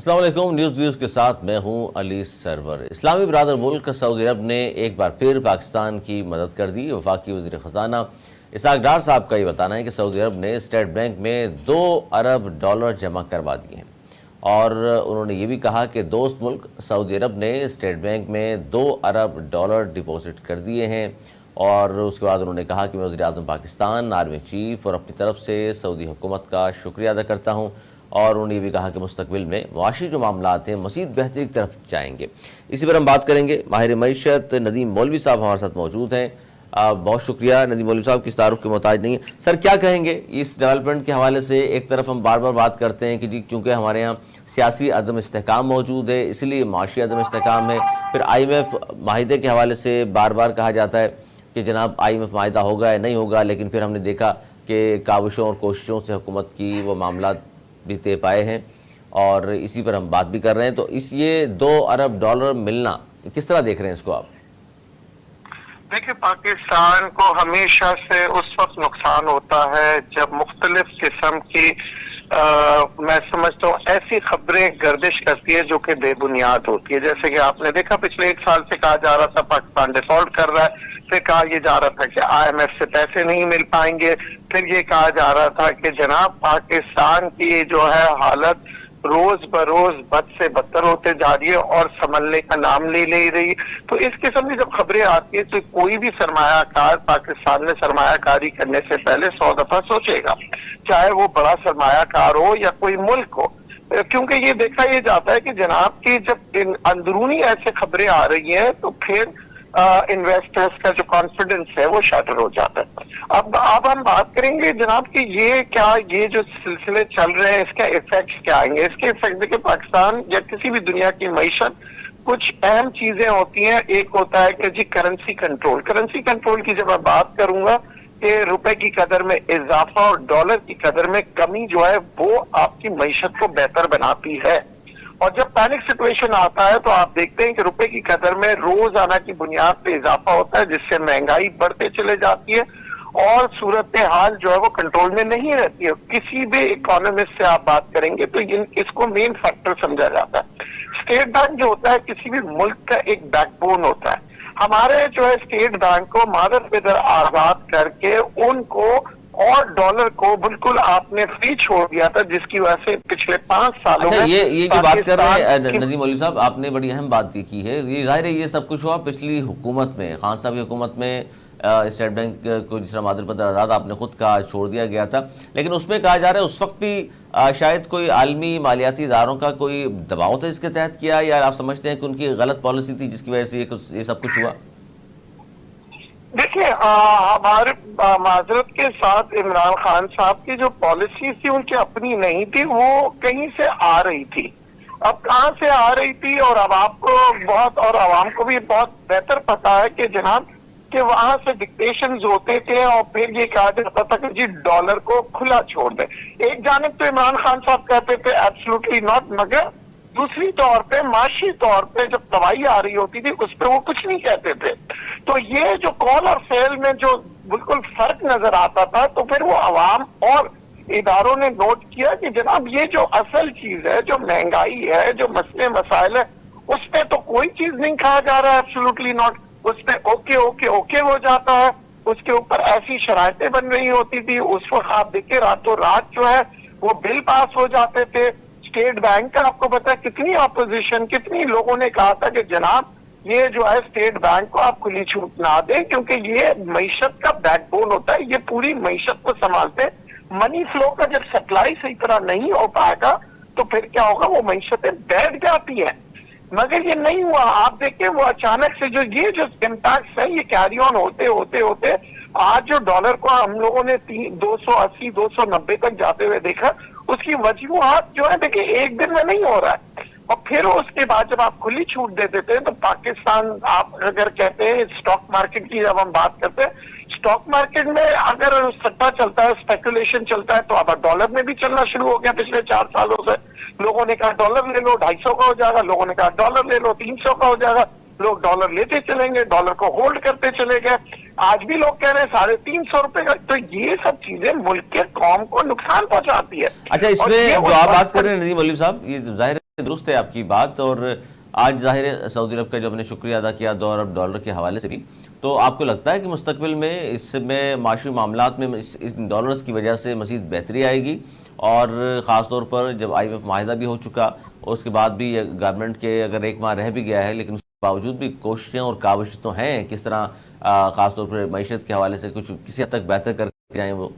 السلام علیکم، news views کے ساتھ میں ہوں علی سرور۔ اسلامی برادر ملک سعودی عرب نے ایک بار پھر پاکستان کی مدد کر دی۔ وفاقی وزیر خزانہ اسحاق ڈار صاحب کا یہ بتانا ہے کہ سعودی عرب نے اسٹیٹ بینک میں $2 ارب جمع کروا دیے ہیں، اور انہوں نے یہ بھی کہا کہ دوست ملک سعودی عرب نے اسٹیٹ بینک میں $2 ارب ڈپوزٹ کر دیے ہیں۔ اور اس کے بعد انہوں نے کہا کہ میں وزیر اعظم پاکستان، آرمی چیف اور اپنی طرف سے سعودی حکومت کا شکریہ ادا کرتا ہوں، اور انہوں نے یہ بھی کہا کہ مستقبل میں معاشی جو معاملات ہیں مزید بہتری کی طرف جائیں گے۔ اسی پر ہم بات کریں گے۔ ماہر معیشت ندیم مولوی صاحب ہمارے ساتھ موجود ہیں۔ بہت شکریہ ندیم مولوی صاحب، کس تعارف کے محتاج نہیں ہیں۔ سر، کیا کہیں گے اس ڈیولپمنٹ کے حوالے سے؟ ایک طرف ہم بار بار بات کرتے ہیں کہ جی چونکہ ہمارے ہاں سیاسی عدم استحکام موجود ہے، اس لیے معاشی عدم استحکام ہے۔ پھر IMF معاہدے کے حوالے سے بار بار کہا جاتا ہے کہ جناب IMF معاہدہ ہوگا یا نہیں ہوگا، لیکن پھر ہم نے دیکھا کہ کاوشوں اور کوششوں سے حکومت کی وہ معاملات بھی طے پائے ہیں، اور اسی پر ہم بات بھی کر رہے ہیں۔ تو یہ $2 ارب ملنا کس طرح دیکھ رہے ہیں اس کو آپ؟ دیکھیں، پاکستان کو ہمیشہ سے اس وقت نقصان ہوتا ہے جب مختلف قسم کی میں سمجھتا ہوں ایسی خبریں گردش کرتی ہے جو کہ بے بنیاد ہوتی ہے۔ جیسے کہ آپ نے دیکھا پچھلے 1 سال سے کہا جا رہا تھا پاکستان ڈیفالٹ کر رہا ہے، پھر کہا یہ جا رہا تھا کہ IMF سے پیسے نہیں مل پائیں گے، پھر یہ کہا جا رہا تھا کہ جناب پاکستان کی جو ہے حالت روز بروز بد سے بدتر ہوتے جا رہی ہے اور سنبھلنے کا نام لے نہیں رہی۔ تو اس قسم کی جب خبریں آتی ہیں تو کوئی بھی سرمایہ کار پاکستان میں سرمایہ کاری کرنے سے پہلے 100 دفعہ سوچے گا، چاہے وہ بڑا سرمایہ کار ہو یا کوئی ملک ہو، کیونکہ یہ دیکھا یہ جاتا ہے کہ جناب کی جب اندرونی ایسے خبریں آ رہی ہیں تو پھر انویسٹرز کا جو کانفیڈنس ہے وہ شاٹر ہو جاتا ہے۔ اب ہم بات کریں گے جناب کہ یہ جو سلسلے چل رہے ہیں اس کا ایفیکٹس کیا آئیں گے۔ اس کے ایفیکٹ دیکھیں، پاکستان یا کسی بھی دنیا کی معیشت کچھ اہم چیزیں ہوتی ہیں۔ ایک ہوتا ہے کہ جی کرنسی کنٹرول کی جب میں بات کروں گا کہ روپے کی قدر میں اضافہ اور ڈالر کی قدر میں کمی جو ہے وہ آپ کی معیشت کو بہتر بناتی ہے۔ اور جب پینک سچویشن آتا ہے تو آپ دیکھتے ہیں کہ روپے کی قدر میں روزانہ کی بنیاد پہ اضافہ ہوتا ہے، جس سے مہنگائی بڑھتے چلے جاتی ہے اور صورتحال جو ہے وہ کنٹرول میں نہیں رہتی ہے۔ کسی بھی اکانومسٹ سے آپ بات کریں گے تو اس کو مین فیکٹر سمجھا جاتا ہے۔ اسٹیٹ بینک جو ہوتا ہے کسی بھی ملک کا ایک بیک بون ہوتا ہے۔ ہمارے جو ہے اسٹیٹ بینک کو مادر پدر آزاد کر کے ان کو اور ڈالر کو بالکل آپ نے فری چھوڑ دیا تھا، جس کی وجہ سے پچھلے 5 سالوں میں یہ جو بات کر رہے ہیں ندیم مولوی صاحب، آپ نے بڑی اہم بات کی ہے۔ یہ ظاہر ہے یہ سب کچھ ہوا پچھلی حکومت میں، خان صاحب کی حکومت میں اسٹیٹ بینک کو جس طرح مادر پدر آزاد آپ نے خود کہا چھوڑ دیا گیا تھا، لیکن اس میں کہا جا رہا ہے اس وقت بھی شاید کوئی عالمی مالیاتی اداروں کا کوئی دباؤ تھا اس کے تحت کیا، یا آپ سمجھتے ہیں کہ ان کی غلط پالیسی تھی جس کی وجہ سے یہ سب کچھ ہوا؟ دیکھیں، ہمارے معذرت کے ساتھ عمران خان صاحب کی جو پالیسی تھی ان کی اپنی نہیں تھی، وہ کہیں سے آ رہی تھی۔ اب کہاں سے آ رہی تھی اور اب آپ کو اور عوام کو بھی بہت بہتر پتا ہے کہ جناب کہ وہاں سے ڈکٹیشنز ہوتے تھے اور پھر یہ کہا جاتا تھا کہ جی ڈالر کو کھلا چھوڑ دیں۔ ایک جانب تو عمران خان صاحب کہتے تھے ایبسولوٹلی ناٹ، مگر دوسری طور پہ معاشی طور پہ جب تباہی آ رہی ہوتی تھی اس پہ وہ کچھ نہیں کہتے تھے۔ تو یہ جو قول اور فعل میں جو بالکل فرق نظر آتا تھا، تو پھر وہ عوام اور اداروں نے نوٹ کیا کہ جناب یہ جو اصل چیز ہے، جو مہنگائی ہے، جو مسئلے مسائل ہے، اس پہ تو کوئی چیز نہیں کہا جا رہا ہے ایبسولوٹلی ناٹ، اس پہ اوکے ہو جاتا ہے، اس کے اوپر ایسی شرائطیں بن رہی ہوتی تھی۔ اس وقت آپ دیکھیں راتوں رات جو ہے وہ بل پاس ہو جاتے تھے۔ اسٹیٹ بینک کا آپ کو پتا ہے کتنی اپوزیشن، کتنی لوگوں نے کہا تھا کہ جناب یہ جو ہے اسٹیٹ بینک کو آپ کھلی چھوٹ نہ دیں، کیونکہ یہ معیشت کا بیک بون ہوتا ہے، یہ پوری معیشت کو سنبھالتے ہیں۔ منی فلو کا جب سپلائی صحیح طرح نہیں ہو پائے گا تو پھر کیا ہوگا، وہ معیشتیں بیٹھ جاتی ہیں۔ مگر یہ نہیں ہوا۔ آپ دیکھیں وہ اچانک سے جو امپیکٹس ہے یہ کیری آن ہوتے آج جو ڈالر کو ہم لوگوں نے 280 290 تک جاتے ہوئے دیکھا، اس کی وجوہات جو ہے دیکھیں ایک دن میں نہیں ہو رہا ہے۔ اور پھر اس کے بعد جب آپ کھلی چھوٹ دے دیتے ہیں تو پاکستان، آپ اگر کہتے ہیں اسٹاک مارکیٹ کی جب ہم بات کرتے ہیں، اسٹاک مارکیٹ میں اگر سٹا چلتا ہے، اسپیکولیشن چلتا ہے، تو اب ڈالر میں بھی چلنا شروع ہو گیا پچھلے 4 سالوں سے۔ لوگوں نے کہا ڈالر لے لو، 250 کا ہو جائے گا، لوگوں نے کہا ڈالر لے لو، 300 کا ہو جائے گا، لوگ ڈالر لیتے چلیں گے، ڈالر کو ہولڈ کرتے چلے گئے۔ آج بھی لوگ کہہ رہے ہیں 350 روپے کا۔ تو یہ سب چیزیں ملک کے قوم کو نقصان پہنچاتی ہے۔ اچھا، اس میں جو آپ بات کر رہے ہیں ندیم مولوی صاحب، یہ ظاہر درست ہے آپ کی بات. اور آج ظاہر ہے سعودی عرب کا جو ہم نے شکریہ ادا کیا $2 ارب کے حوالے سے بھی, تو آپ کو لگتا ہے کہ مستقبل میں اس میں معاشی معاملات میں اس ڈالرز کی وجہ سے مزید بہتری آئے گی؟ اور خاص طور پر جب IMF معاہدہ بھی ہو چکا, اور اس کے بعد بھی گورنمنٹ کے اگر 1 ماہ رہ بھی گیا ہے, لیکن اس کے باوجود بھی کوششیں اور کاوشیں تو ہیں, کس طرح خاص طور پر معیشت کے حوالے سے کچھ کسی حد تک بہتر کر کے جائیں وہ؟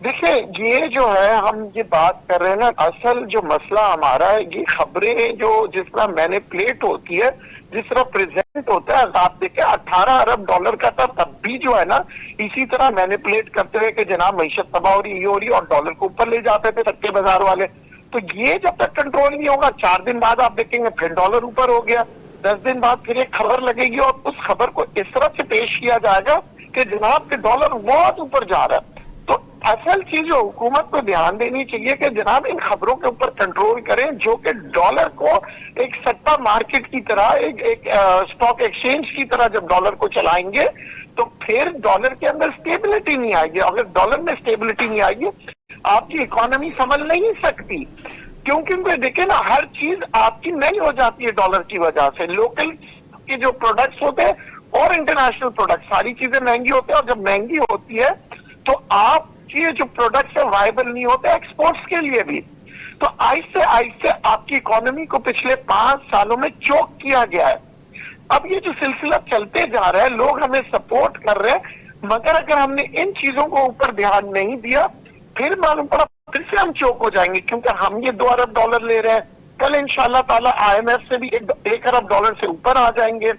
دیکھیں یہ جو ہے ہم یہ بات کر رہے ہیں نا, اصل جو مسئلہ ہمارا ہے یہ خبریں جو جس طرح مینیپولیٹ ہوتی ہے, جس طرح پریزنٹ ہوتا ہے. آپ دیکھیں $18 ارب کا تھا, تب بھی جو ہے نا اسی طرح مینیپولیٹ کرتے ہوئے کہ جناب معیشت تباہ ہو رہی, یہ ہو رہی, اور ڈالر کو اوپر لے جاتے تھے سکے بازار والے. تو یہ جب تک کنٹرول نہیں ہوگا, 4 دن بعد آپ دیکھیں گے پھر ڈالر اوپر ہو گیا, 10 دن بعد پھر ایک خبر لگے گی اور اس خبر کو اس طرح سے پیش کیا جائے گا کہ جناب کہ ڈالر بہت اوپر جا رہا ہے. تو اصل چیز جو حکومت کو دھیان دینی چاہیے کہ جناب ان خبروں کے اوپر کنٹرول کریں, جو کہ ڈالر کو ایک سٹا مارکیٹ کی طرح, ایک اسٹاک ایکسچینج کی طرح جب ڈالر کو چلائیں گے تو پھر ڈالر کے اندر سٹیبلٹی نہیں آئے گی. اگر ڈالر میں سٹیبلٹی نہیں آئے گی, آپ کی اکانومی سنبھل نہیں سکتی, کیونکہ دیکھیں نا ہر چیز آپ کی نہیں ہو جاتی ہے ڈالر کی وجہ سے. لوکل کے جو پروڈکٹس ہوتے ہیں اور انٹرنیشنل پروڈکٹس, ساری چیزیں مہنگی ہوتی ہیں, اور جب مہنگی ہوتی ہے تو آپ کے جو پروڈکٹس ہیں وائبل نہیں ہوتے ایکسپورٹس کے لیے بھی. تو آہستہ آہستہ آپ کی اکانومی کو پچھلے 5 سالوں میں چوک کیا گیا ہے. اب یہ جو سلسلہ چلتے جا رہا ہے, لوگ ہمیں سپورٹ کر رہے ہیں, مگر اگر ہم نے ان چیزوں کو اوپر دھیان نہیں دیا پھر معلوم پڑا پھر سے ہم چوک ہو جائیں گے, کیونکہ ہم یہ $2 ارب لے رہے ہیں, کل انشاءاللہ تعالی IMF سے بھی $1 ارب سے اوپر آ جائیں گے.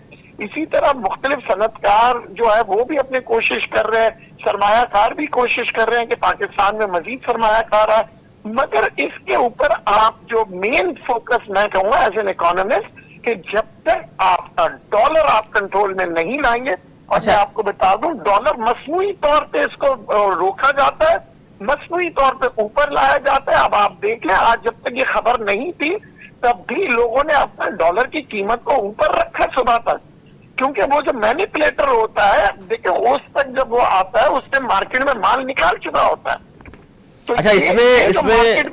اسی طرح مختلف صنعت کار جو ہے وہ بھی اپنے کوشش کر رہے ہیں, سرمایہ کار بھی کوشش کر رہے ہیں کہ پاکستان میں مزید سرمایہ کار آئے. مگر اس کے اوپر آپ جو مین فوکس میں کہوں گا ایز این اکانومسٹ, کہ جب تک آپ کا ڈالر آپ کنٹرول میں نہیں لائیں گے, اور میں آپ کو بتا دوں ڈالر مصنوعی طور پہ اس کو روکا جاتا ہے, مصنوعی طور پہ اوپر لایا جاتا ہے. اب آپ دیکھ لیں آج جب تک یہ خبر نہیں تھی تب بھی لوگوں نے اپنا ڈالر کی قیمت کو اوپر رکھا صبح تک, کیونکہ وہ جو مینیپولیٹر ہوتا ہے دیکھیں اس تک جب وہ آتا ہے اس نے مارکیٹ میں مال نکال چکا ہوتا ہے. اچھا, اس میں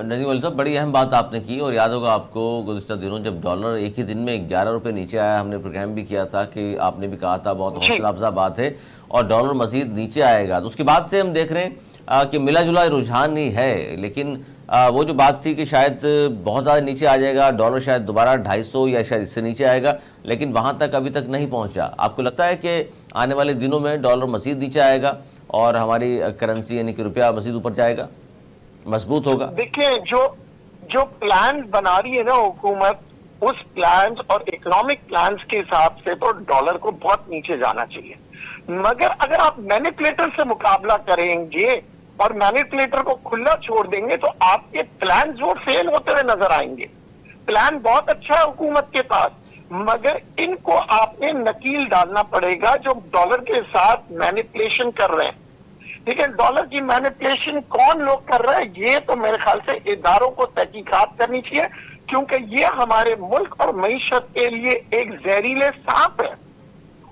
ندیم ولی صاحب بڑی اہم بات آپ نے کی, اور یاد ہوگا آپ کو گزشتہ دنوں جب ڈالر ایک ہی دن میں $11 نیچے آیا, ہم نے پروگرام بھی کیا تھا کہ آپ نے بھی کہا تھا بہت حوصلہ افزا بات ہے اور ڈالر مزید نیچے آئے گا. تو اس کے بعد سے ہم دیکھ رہے ہیں کہ ملا جلا رجحان ہی ہے, لیکن وہ جو بات تھی کہ شاید بہت زیادہ نیچے آ جائے گا ڈالر, شاید دوبارہ 250 یا شاید اس سے نیچے آئے گا, لیکن وہاں تک ابھی تک نہیں پہنچا. آپ کو لگتا ہے کہ آنے والے دنوں میں ڈالر مزید نیچے آئے گا اور ہماری کرنسی یعنی کہ روپیہ مزید اوپر جائے گا, مضبوط ہوگا؟ دیکھیں جو پلانز بنا رہی ہے نا حکومت, اس پلانز اور اکنامک پلانز کے حساب سے تو ڈالر کو بہت نیچے جانا چاہیے. مگر اگر آپ مینیپولیٹر سے مقابلہ کریں گے اور مینیپولیٹر کو کھلا چھوڑ دیں گے تو آپ کے پلانز وہ فیل ہوتے ہوئے نظر آئیں گے. پلان بہت اچھا ہے حکومت کے پاس, مگر ان کو آپ نے نکیل ڈالنا پڑے گا جو ڈالر کے ساتھ مینیپولیشن کر رہے ہیں. لیکن ڈالر کی مینیپولیشن کون لوگ کر رہے ہیں, یہ تو میرے خیال سے اداروں کو تحقیقات کرنی چاہیے, کیونکہ یہ ہمارے ملک اور معیشت کے لیے ایک زہریلے سانپ ہے.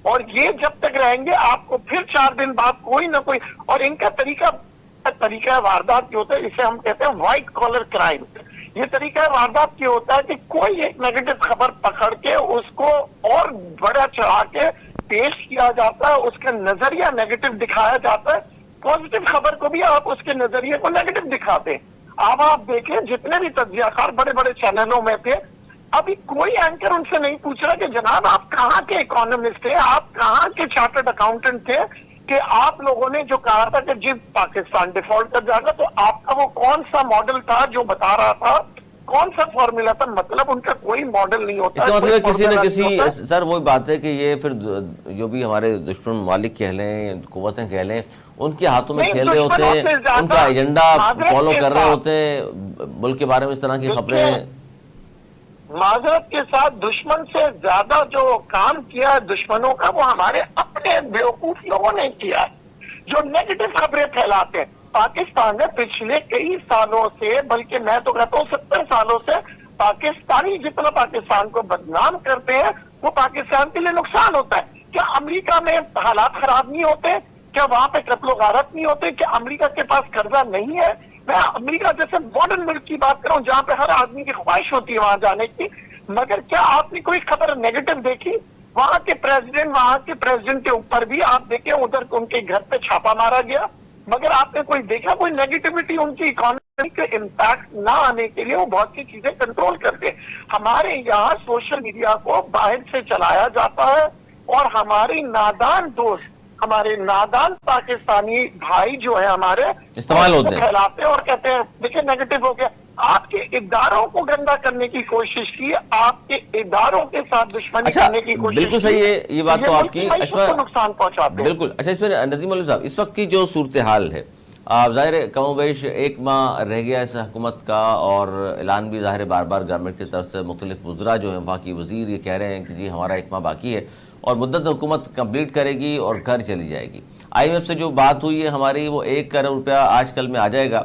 اور یہ جب تک رہیں گے آپ کو پھر 4 دن بعد کوئی نہ کوئی, اور ان کا طریقہ واردات یہ ہوتا ہے, اسے ہم کہتے ہیں وائٹ کالر کرائم. یہ طریقہ واردات یہ ہوتا ہے کہ کوئی ایک نیگیٹو خبر پکڑ کے اس کو اور بڑا چڑھا کے پیش کیا جاتا ہے, اس کا نظریہ نیگیٹو دکھایا جاتا ہے, پازیٹیو خبر کو بھی آپ اس کے نظریے کو نیگیٹو دکھاتے ہیں. اب آپ دیکھیں جتنے بھی تجزیہ کار بڑے بڑے چینلوں میں تھے, ابھی کوئی اینکر ان سے نہیں پوچھ رہا کہ جناب آپ کہاں کے اکانومسٹ تھے, آپ کہاں کے چارٹرڈ اکاؤنٹنٹ تھے, کہ آپ لوگوں نے جو کہا تھا کہ جب پاکستان ڈیفالٹ کر جائے گا تو آپ کا وہ کون سا ماڈل تھا جو بتا رہا تھا, کون سا فارمولا تھا. مطلب ان کا کوئی ماڈل نہیں ہوتا. اس کا مطلب کسی نہ کسی سر وہی بات ہے کہ یہ پھر جو بھی ہمارے دشمن ممالک کہہ لیں, قوتیں کہہ لیں, ان کے ہاتھوں میں کھیل رہے ہوتے ہیں, ان کا ایجنڈا فالو کر رہے ہوتے ہیں, ملک کے بارے میں اس طرح کی خبریں. معذرت کے ساتھ دشمن سے زیادہ جو کام کیا ہے دشمنوں کا وہ ہمارے اپنے بیوقوف لوگوں نے کیا ہے, جو نیگیٹو خبریں پھیلاتے ہیں. پاکستان میں پچھلے کئی سالوں سے, بلکہ میں تو کہتا ہوں 70 سالوں سے, پاکستانی جتنا پاکستان کو بدنام کرتے ہیں وہ پاکستان کے لیے نقصان ہوتا ہے. کیا امریکہ میں حالات خراب نہیں ہوتے, کیا وہاں پہ قتل و غارت نہیں ہوتے, کیا امریکہ کے پاس قرضہ نہیں ہے, میں امریکہ جیسے ماڈرن ملک کی بات کر رہا ہوں جہاں پہ ہر آدمی کی خواہش ہوتی ہے وہاں جانے کی، مگر کیا آپ نے کوئی خبر نیگیٹو دیکھی؟ وہاں کے پریزیڈنٹ کے اوپر بھی آپ دیکھیں ادھر ان کے گھر پہ چھاپا مارا گیا، مگر آپ نے کوئی دیکھا کوئی نیگیٹیوٹی؟ ان کی اکانومی کے امپیکٹ نہ آنے کے لیے وہ بہت سی چیزیں کنٹرول کرتے ہیں۔ ہمارے یہاں سوشل میڈیا کو باہر سے چلایا جاتا ہے اور ہمارے نادان دوست، ہمارے نادان پاکستانی بھائی جو ہے ہمارے استعمال ہوتے ہیں، پھیلاتے ہیں اور کہتے ہیں دیکھیں نیگیٹو ہو گیا۔ آپ کے اداروں کو گندا کرنے کی کوشش کی، آپ کے اداروں کے ساتھ دشمنی کرنے کی کوشش کی، بالکل صحیح ہے یہ بات تو آپ کی نقصان پہنچاتے ہیں۔ بالکل۔ اچھا اس میں ندیم مولوی صاحب، اس وقت کی جو صورتحال ہے، ظاہر ہے کم و بیش ایک ماہ رہ گیا اس حکومت کا، اور اعلان بھی ظاہر بار بار گورنمنٹ کی طرف سے مختلف وزراء جو ہیں وہاں کی وزیر یہ کہہ رہے ہیں کہ جی ہمارا ایک ماہ باقی ہے اور مدت حکومت کمپلیٹ کرے گی اور گھر چلی جائے گی۔ آئی ایم ایف سے جو بات ہوئی ہے ہماری، وہ 1 کروڑ روپیہ آج کل میں آ جائے گا،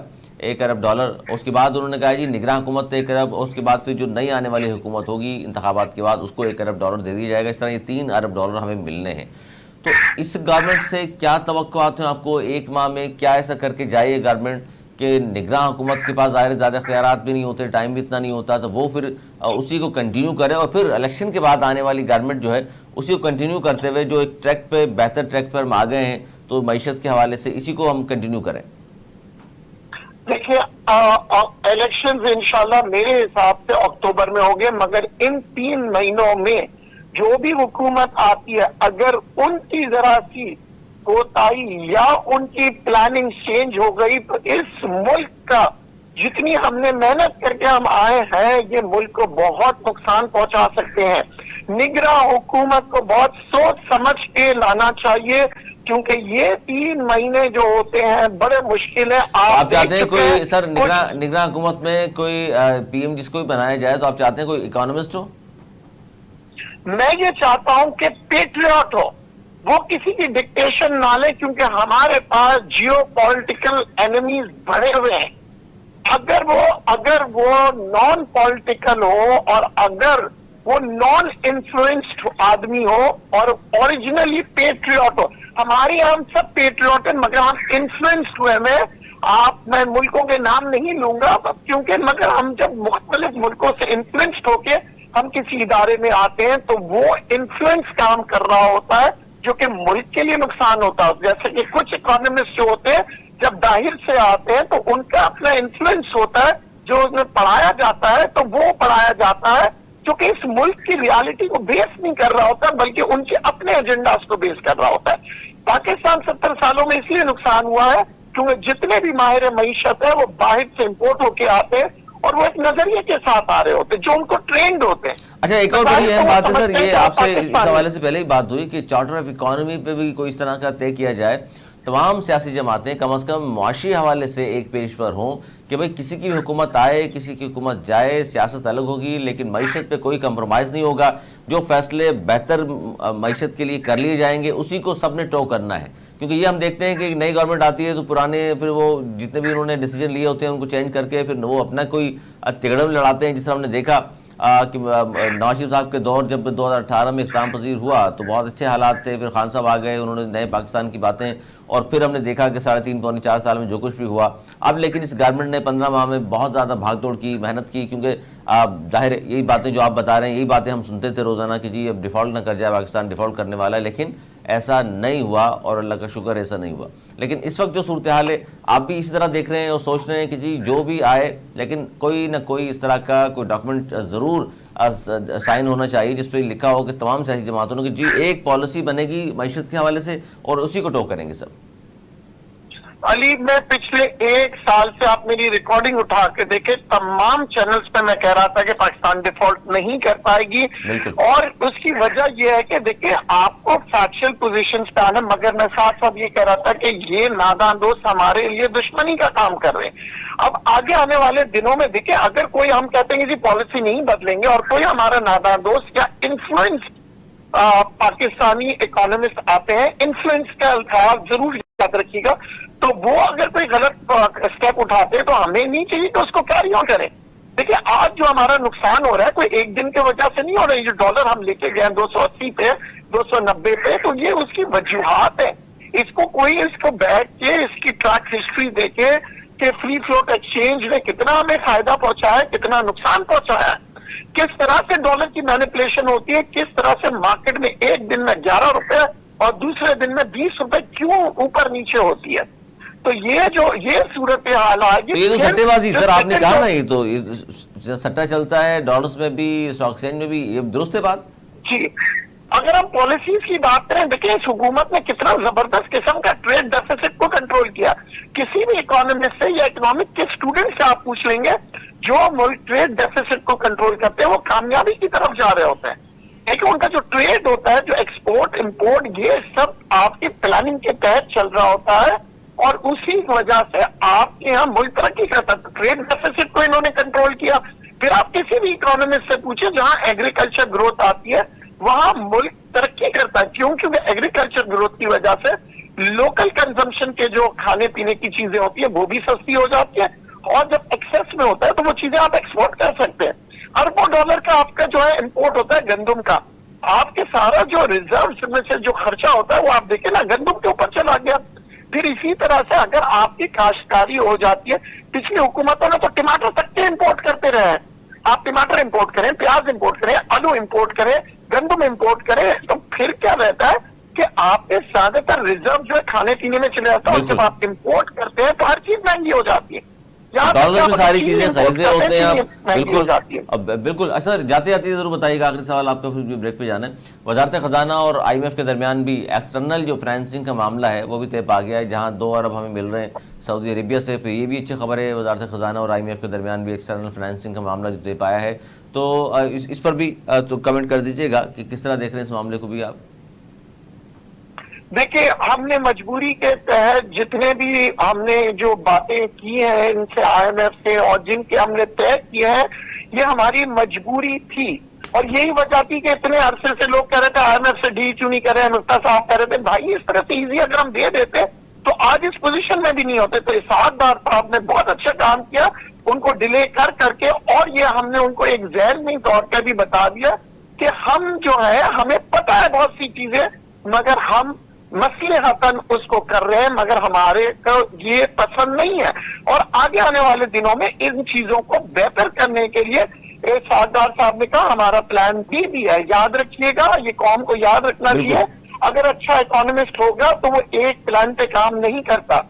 1 ارب ڈالر۔ اس کے بعد انہوں نے کہا جی نگراں حکومت 1 ارب، اس کے بعد پھر جو نئی آنے والی حکومت ہوگی انتخابات کے بعد اس کو 1 ارب ڈالر دے دیا جائے گا۔ اس طرح یہ 3 ارب ڈالر ہمیں ملنے ہیں۔ تو اس گورنمنٹ سے کیا توقعات ہیں آپ کو؟ 1 ماہ میں کیا ایسا کر کے جائے گورنمنٹ کہ نگراں حکومت کے پاس ظاہر زیادہ اختیارات بھی نہیں ہوتے، ٹائم بھی اتنا نہیں ہوتا، تو وہ پھر اسی کو کنٹینیو کرے اور پھر الیکشن کے بعد آنے والی گورنمنٹ جو ہے اسی کو کنٹینیو کرتے ہوئے جو ایک ٹریک پہ بہتر ٹریک پر ہم آ گئے ہیں تو معیشت کے حوالے سے اسی کو ہم کنٹینیو کریں؟ دیکھیے الیکشنز انشاءاللہ میرے حساب سے اکتوبر میں ہوں گے، مگر ان 3 مہینوں میں جو بھی حکومت آتی ہے اگر ان کی ذرا سی کوتاہی یا ان کی پلاننگ چینج ہو گئی تو اس ملک کا جتنی ہم نے محنت کر کے ہم آئے ہیں یہ ملک کو بہت نقصان پہنچا سکتے ہیں۔ نگراں حکومت کو بہت سوچ سمجھ کے لانا چاہیے، کیونکہ یہ 3 مہینے جو ہوتے ہیں بڑے مشکل ہیں۔ آپ چاہتے ہیں کوئی سر نگراں حکومت میں کوئی پی ایم جس کو بھی بنایا جائے تو آپ چاہتے ہیں کوئی اکانومسٹ ہو؟ میں یہ چاہتا ہوں کہ پیٹریاٹ ہو، وہ کسی کی ڈکٹیشن نہ لے، کیونکہ ہمارے پاس جیو پولیٹیکل اینیمیز بڑے ہوئے ہیں۔ اگر وہ نان پولیٹیکل ہو اور اگر وہ نان انفلوئنسڈ آدمی ہو اور اوریجنلی پیٹریاٹ ہو، ہماری ہم سب پیٹریاٹ ہیں مگر ہم انفلوئنسڈ ہوئے میں ملکوں کے نام نہیں لوں گا کیونکہ مگر ہم جب مختلف ملکوں سے انفلوئنسڈ ہو کے ہم کسی ادارے میں آتے ہیں تو وہ انفلوئنس کام کر رہا ہوتا ہے جو کہ ملک کے لیے نقصان ہوتا ہے۔ جیسے کہ کچھ اکانومسٹ جو ہوتے ہیں جب باہر سے آتے ہیں تو ان کا اپنا انفلوئنس ہوتا ہے جو انہیں پڑھایا جاتا ہے، تو وہ پڑھایا جاتا ہے جو کہ اس ملک کی ریالٹی کو بیس نہیں کر رہا ہوتا بلکہ ان کے اپنے ایجنڈاز کو بیس کر رہا ہوتا ہے۔ پاکستان 70 سالوں میں اس لیے نقصان ہوا ہے کیونکہ جتنے بھی ماہر معیشت ہیں وہ باہر سے امپورٹ ہو کے آتے ہیں اور وہ ایک نظریے کے ساتھ آ رہے ہوتے ہیں جو ان کو ٹرینڈ ہوتے ہیں۔ اچھا ایک اور بڑی اہم بات ہے سر، یہ آپ سے اس حوالے سے پہلے ہی بات ہوئی کہ چارٹر آف اکانومی پہ بھی کوئی اس طرح کا طے کیا جائے، تمام سیاسی جماعتیں کم از کم معاشی حوالے سے ایک پیج پر ہوں کہ بھئی کسی کی بھی حکومت آئے کسی کی حکومت جائے، سیاست الگ ہوگی لیکن معیشت پہ کوئی کمپرومائز نہیں ہوگا، جو فیصلے بہتر معیشت کے لیے کر لیے جائیں گے اسی کو سب نے ٹو کرنا ہے۔ کیونکہ یہ ہم دیکھتے ہیں کہ نئی گورنمنٹ آتی ہے تو پرانے پھر وہ جتنے بھی انہوں نے ڈیسیجن لیے ہوتے ہیں ان کو چینج کر کے پھر وہ اپنا کوئی تگڑم لڑاتے ہیں، جس طرح ہم نے دیکھا کہ نواز شریف صاحب کے دور جب 2018 میں اختتام پذیر ہوا تو بہت اچھے حالات تھے، پھر خان صاحب آ گئے، انہوں نے نئے پاکستان کی باتیں، اور پھر ہم نے دیکھا کہ 3.5 پونے 4 سال میں جو کچھ بھی ہوا۔ اب لیکن اس گورنمنٹ نے 15 ماہ میں بہت زیادہ بھاگ دوڑ کی، محنت کی، کیونکہ ظاہر یہی باتیں جو آپ بتا رہے ہیں یہی باتیں ہم سنتے تھے روزانہ کہ جی اب ڈیفالٹ نہ کر جائے، پاکستان ڈیفالٹ کرنے والا ہے، لیکن ایسا نہیں ہوا اور اللہ کا شکر ایسا نہیں ہوا۔ لیکن اس وقت جو صورتحال ہے آپ بھی اسی طرح دیکھ رہے ہیں اور سوچ رہے ہیں کہ جی جو بھی آئے لیکن کوئی نہ کوئی اس طرح کا کوئی ڈاکومنٹ ضرور سائن ہونا چاہیے جس پہ لکھا ہو کہ تمام سیاسی جماعتوں نے کہ جی ایک پالیسی بنے گی معیشت کے حوالے سے اور اسی کو ٹو کریں گے سب۔ علی میں پچھلے 1 سال سے آپ میری ریکارڈنگ اٹھا کے دیکھیں، تمام چینلز پہ میں کہہ رہا تھا کہ پاکستان ڈیفالٹ نہیں کر پائے گی، اور اس کی وجہ یہ ہے کہ دیکھیں آپ کو فیکچوئل پوزیشنز پہ آنا، مگر میں ساتھ ساتھ یہ کہہ رہا تھا کہ یہ نادان دوست ہمارے لیے دشمنی کا کام کر رہے ہیں۔ اب آگے آنے والے دنوں میں دیکھیں اگر کوئی ہم کہتے ہیں کہ پالیسی نہیں بدلیں گے اور کوئی ہمارا نادان دوست یا انفلوئنس پاکستانی اکانومسٹ آتے ہیں، انفلوئنس کا الفاظ ضرور یاد رکھیے گا، تو وہ اگر کوئی غلط اسٹیپ اٹھاتے ہیں تو ہمیں نہیں چاہیے کہ اس کو کیری آن کریں۔ دیکھیں آج جو ہمارا نقصان ہو رہا ہے کوئی ایک دن کی وجہ سے نہیں ہو رہا ہے، جو ڈالر ہم لے کے گئے 280 پہ 290 پہ، تو یہ اس کی وجوہات ہے۔ اس کو بیٹھ کے اس کی ٹریک ہسٹری دیکھے کہ فری فلوٹ ایکسچینج نے کتنا ہمیں فائدہ پہنچایا ہے، کتنا نقصان پہنچایا ہے، کس طرح سے ڈالر کی مینیپولیشن ہوتی ہے، کس طرح سے مارکیٹ میں ایک دن میں 11 روپے اور دوسرے دن میں 20 روپے کیوں اوپر نیچے ہوتی ہے۔ تو یہ صورتحال تو یہ تو سٹے بازی سر، آپ نے کہا نا، یہ تو سٹا چلتا ہے ڈالرز میں بھی، اسٹاک ایکسچینج میں بھی، یہ درست ہے بات؟ جی، اگر ہم پالیسیز کی بات کریں، دیکھیں اس حکومت نے کتنا زبردست قسم کا ٹریڈ ڈیفیسٹ کو کنٹرول کیا۔ کسی بھی اکانومسٹ سے یا اکنامک کے اسٹوڈنٹ سے آپ پوچھ لیں گے، جو ملک ٹریڈ ڈیفیسٹ کو کنٹرول کرتے ہیں وہ کامیابی کی طرف جا رہے ہوتے ہیں، لیکن ان کا جو ٹریڈ ہوتا ہے، جو ایکسپورٹ امپورٹ، یہ سب آپ کی پلاننگ کے تحت چل رہا ہوتا ہے، اور اسی وجہ سے آپ کے یہاں ملک ترقی کرتا ہے۔ ٹریڈ ڈیفیسٹ کو انہوں نے کنٹرول کیا۔ پھر آپ کسی بھی اکانومسٹ سے پوچھیں، جہاں ایگریکلچر گروتھ آتی ہے وہاں ملک ترقی کرتا ہے، کیوں؟ کیونکہ ایگریکلچر گروتھ کی وجہ سے لوکل کنزمپشن کے جو کھانے پینے کی چیزیں ہوتی ہیں وہ بھی سستی ہو جاتی ہے، اور جب ایکسس میں ہوتا ہے تو وہ چیزیں آپ ایکسپورٹ کر سکتے ہیں۔ اربوں ڈالر کا آپ کا جو ہے امپورٹ ہوتا ہے گندم کا، آپ کے سارا جو ریزرو میں سے جو خرچہ ہوتا ہے وہ آپ دیکھیں نا گندم کے اوپر چلا گیا۔ پھر اسی طرح سے اگر آپ کی کاشتکاری ہو جاتی ہے، پچھلی حکومتوں نے تو ٹماٹر تک کے امپورٹ کرتے رہے ہیں، آپ ٹماٹر امپورٹ کریں، پیاز امپورٹ کریں، آلو امپورٹ کریں، گندم امپورٹ کریں، تو پھر کیا رہتا ہے کہ آپ کے زیادہ تر ریزرو جو ہے کھانے پینے میں چلے جاتا ہے، اور جب آپ امپورٹ کرتے ہیں تو ہر چیز مہنگی ہو جاتی ہے۔ ڈالر میں ساری چیزیں خریدے ہوتے ہیں آپ، مہنگی ہو جاتی ہے۔ اب بالکل سر، جاتے جاتے ضرور بتائیے گا، آخری سوال آپ کا، پھر بھی بریک پہ جانا ہے۔ وزارت خزانہ اور آئی ایم ایف کے درمیان بھی ایکسٹرنل جو فنانسنگ کا معاملہ ہے وہ بھی طے پا گیا ہے، جہاں 2 ارب ہمیں مل رہے ہیں سعودی عربیہ سے۔ پھر یہ بھی اچھی خبر ہے، وزارت خزانہ اور آئی ایم ایف کے درمیان بھی ایکسٹرنل فنانسنگ کا معاملہ جو طے پایا ہے، تو اس پر بھی تو کمنٹ کر دیجیے گا کہ کس طرح دیکھ رہے ہیں اس معاملے کو بھی آپ۔ دیکھیں، ہم نے مجبوری کے تحت جتنے بھی ہم نے جو باتیں کی ہیں ان سے، آئی ایم ایف سے، اور جن کے ہم نے طے کیے ہیں، یہ ہماری مجبوری تھی، اور یہی وجہ تھی کہ اتنے عرصے سے لوگ کہہ رہے تھے آئی ایم ایف سے ڈیل کیوں نہیں کر رہے ہیں، مفتیٰ صاحب کہہ رہے تھے بھائی اس طرح سے ایزی اگر ہم دے دیتے تو آج اس پوزیشن میں بھی نہیں ہوتے۔ تو اسحاق ڈار صاحب نے بہت اچھا کام کیا، ان کو ڈیلے کر کے، اور یہ ہم نے ان کو ایک ذہنی طور پہ بھی بتا دیا کہ ہم جو ہے، ہمیں پتہ ہے بہت سی چیزیں، مگر ہم مصلحتاً اس کو کر رہے ہیں، مگر ہمارے کو یہ پسند نہیں ہے، اور آگے آنے والے دنوں میں ان چیزوں کو بہتر کرنے کے لیے اسحاق ڈار صاحب نے کہا ہمارا پلان بھی ہے۔ یاد رکھیے گا، یہ قوم کو یاد رکھنا چاہیے، اگر اچھا اکانومسٹ ہوگا تو وہ ایک پلان پہ کام نہیں کرتا۔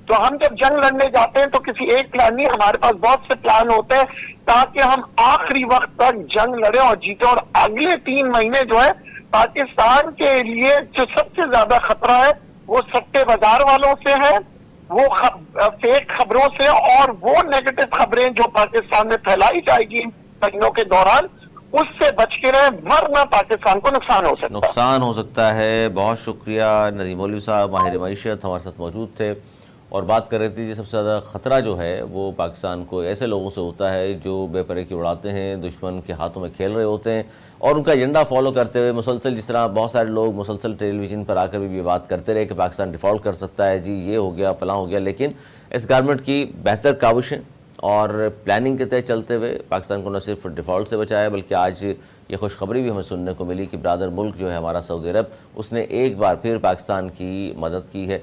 تو ہم جب جنگ لڑنے جاتے ہیں تو کسی ایک پلان نہیں، ہمارے پاس بہت سے پلان ہوتے ہیں تاکہ ہم آخری وقت تک جنگ لڑیں اور جیتیں، اور اگلے 3 مہینے جو ہے پاکستان کے لیے جو سب سے زیادہ خطرہ ہے وہ سٹے بازار والوں سے ہے، وہ فیک خبروں سے، اور وہ نیگیٹو خبریں جو پاکستان میں پھیلائی جائے گی ان مہینوں کے دوران، اس سے بچ کے رہیں، ورنہ پاکستان کو نقصان ہو سکتا ہے۔ بہت شکریہ ندیم مولوی صاحب، ماہر معیشت ہمارے ساتھ موجود تھے، اور بات کر رہے تھے جی سب سے زیادہ خطرہ جو ہے وہ پاکستان کو ایسے لوگوں سے ہوتا ہے جو بے پرے کی اڑاتے ہیں، دشمن کے ہاتھوں میں کھیل رہے ہوتے ہیں، اور ان کا ایجنڈا فالو کرتے ہوئے مسلسل، جس طرح بہت سارے لوگ مسلسل ٹیلی ویژن پر آ کر بھی یہ بات کرتے رہے کہ پاکستان ڈیفالٹ کر سکتا ہے، جی یہ ہو گیا، فلاں ہو گیا، لیکن اس گورنمنٹ کی بہتر کاوشیں اور پلاننگ کے تحت چلتے ہوئے پاکستان کو نہ صرف ڈیفالٹ سے بچایا، بلکہ آج یہ خوشخبری بھی ہمیں سننے کو ملی کہ برادر ملک جو ہے ہمارا سعودی عرب، اس نے ایک بار پھر پاکستان کی مدد کی ہے۔